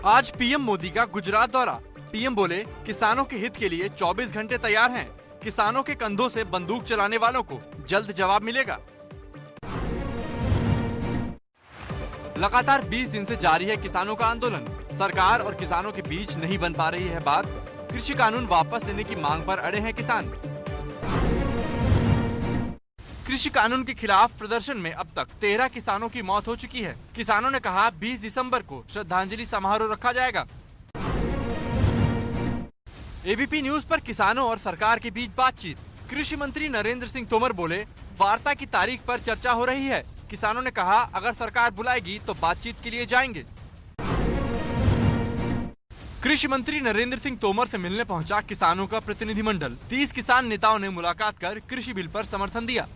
आज पीएम मोदी का गुजरात दौरा। पीएम बोले, किसानों के हित के लिए 24 घंटे तैयार हैं। किसानों के कंधों से बंदूक चलाने वालों को जल्द जवाब मिलेगा। लगातार 20 दिन से जारी है किसानों का आंदोलन। सरकार और किसानों के बीच नहीं बन पा रही है बात। कृषि कानून वापस लेने की मांग पर अड़े हैं किसान। कृषि कानून के खिलाफ प्रदर्शन में अब तक 13 किसानों की मौत हो चुकी है। किसानों ने कहा 20 दिसंबर को श्रद्धांजलि समारोह रखा जाएगा। एबीपी न्यूज पर किसानों और सरकार के बीच बातचीत। कृषि मंत्री नरेंद्र सिंह तोमर बोले, वार्ता की तारीख पर चर्चा हो रही है। किसानों ने कहा, अगर सरकार बुलाएगी तो बातचीत के लिए जाएंगे। कृषि मंत्री नरेंद्र सिंह तोमर से मिलने पहुंचा किसानों का प्रतिनिधिमंडल। 30 किसान नेताओं ने मुलाकात कर कृषि बिल पर समर्थन दिया।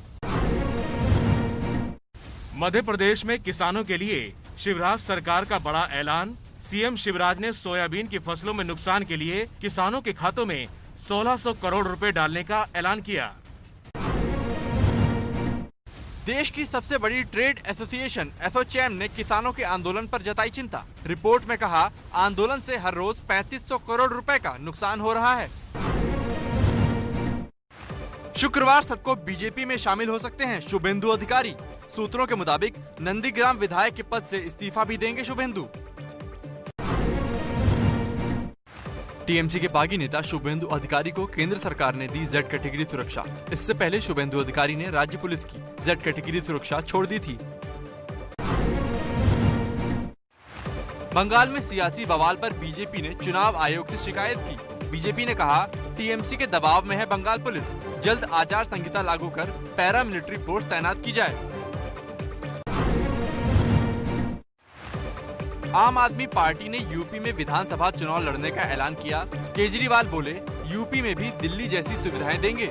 मध्य प्रदेश में किसानों के लिए शिवराज सरकार का बड़ा ऐलान। सीएम शिवराज ने सोयाबीन की फसलों में नुकसान के लिए किसानों के खातों में 1600 करोड़ रुपए डालने का ऐलान किया। देश की सबसे बड़ी ट्रेड एसोसिएशन एसोचैम ने किसानों के आंदोलन पर जताई चिंता। रिपोर्ट में कहा, आंदोलन से हर रोज 3500 करोड़ रुपए का नुकसान हो रहा है। शुक्रवार तक को बीजेपी में शामिल हो सकते हैं शुभेंदु अधिकारी। सूत्रों के मुताबिक नंदीग्राम विधायक के पद से इस्तीफा भी देंगे शुभेंदु। टीएमसी के बागी नेता शुभेंदु अधिकारी को केंद्र सरकार ने दी जेड कैटेगरी सुरक्षा। इससे पहले शुभेंदु अधिकारी ने राज्य पुलिस की जेड कैटेगरी सुरक्षा छोड़ दी थी। बंगाल में सियासी बवाल पर बीजेपी ने चुनाव आयोग से शिकायत की। बीजेपी ने कहा, टीएमसी के दबाव में है बंगाल पुलिस। जल्द आचार संहिता लागू कर पैरामिलिट्री फोर्स तैनात की जाए। आम आदमी पार्टी ने यूपी में विधानसभा चुनाव लड़ने का ऐलान किया। केजरीवाल बोले, यूपी में भी दिल्ली जैसी सुविधाएं देंगे।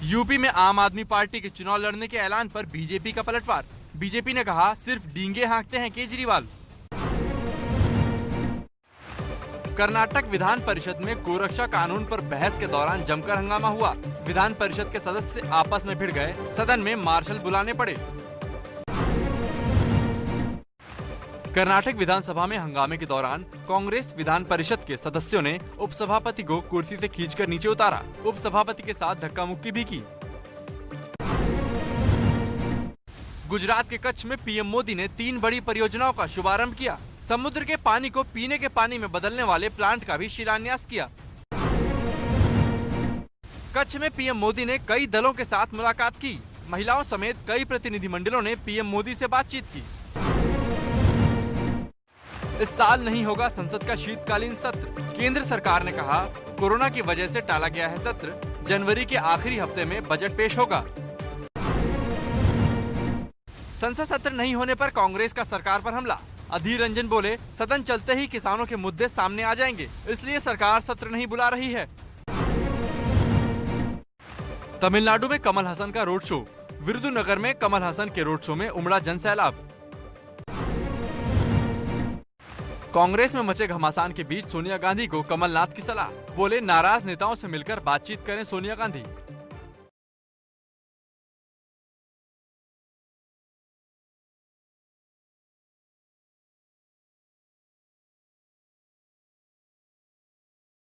यूपी में आम आदमी पार्टी के चुनाव लड़ने के ऐलान पर बीजेपी का पलटवार। बीजेपी ने कहा, सिर्फ डींगे हाँकते हैं केजरीवाल। कर्नाटक विधान परिषद में गोरक्षा कानून पर बहस के दौरान जमकर हंगामा हुआ। विधान परिषद के सदस्य आपस में भिड़ गए। सदन में मार्शल बुलाने पड़े। कर्नाटक विधानसभा में हंगामे के दौरान कांग्रेस विधान परिषद के सदस्यों ने उपसभापति को कुर्सी से खींचकर नीचे उतारा। उपसभापति के साथ धक्का मुक्की भी की। गुजरात के कच्छ में पीएम मोदी ने 3 बड़ी परियोजनाओं का शुभारंभ किया। समुद्र के पानी को पीने के पानी में बदलने वाले प्लांट का भी शिलान्यास किया। कच्छ में पीएम मोदी ने कई दलों के साथ मुलाकात की। महिलाओं समेत कई प्रतिनिधिमंडलों ने पीएम मोदी से बातचीत की। इस साल नहीं होगा संसद का शीतकालीन सत्र। केंद्र सरकार ने कहा, कोरोना की वजह से टाला गया है सत्र। जनवरी के आखिरी हफ्ते में बजट पेश होगा। संसद सत्र नहीं होने पर कांग्रेस का सरकार पर हमला। अधीर रंजन बोले, सदन चलते ही किसानों के मुद्दे सामने आ जाएंगे, इसलिए सरकार सत्र नहीं बुला रही है। तमिलनाडु में कमल हसन का रोड शो। विरुधुनगर में कमल हसन के रोड शो में उमड़ा जनसैलाब। कांग्रेस में मचे घमासान के बीच सोनिया गांधी को कमलनाथ की सलाह। बोले, नाराज नेताओं से मिलकर बातचीत करें सोनिया गांधी।